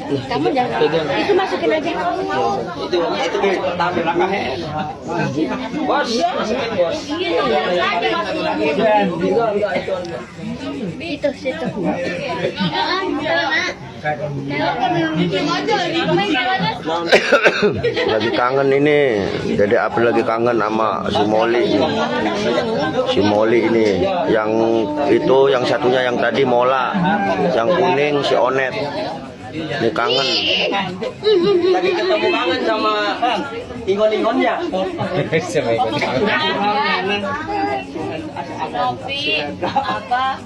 Kamu jangan itu masukin aja. Itu tampil belakangnya. Bos, masukin bos. Itu situ. Lagi kangen ini, Dede April lagi kangen sama si Molly. Si Molly ini, yang itu, yang satunya yang tadi Mola, yang kuning si Onet. Ini kangen. Lagi ketemu kangen sama ingon-ingonnya. Kopi apa?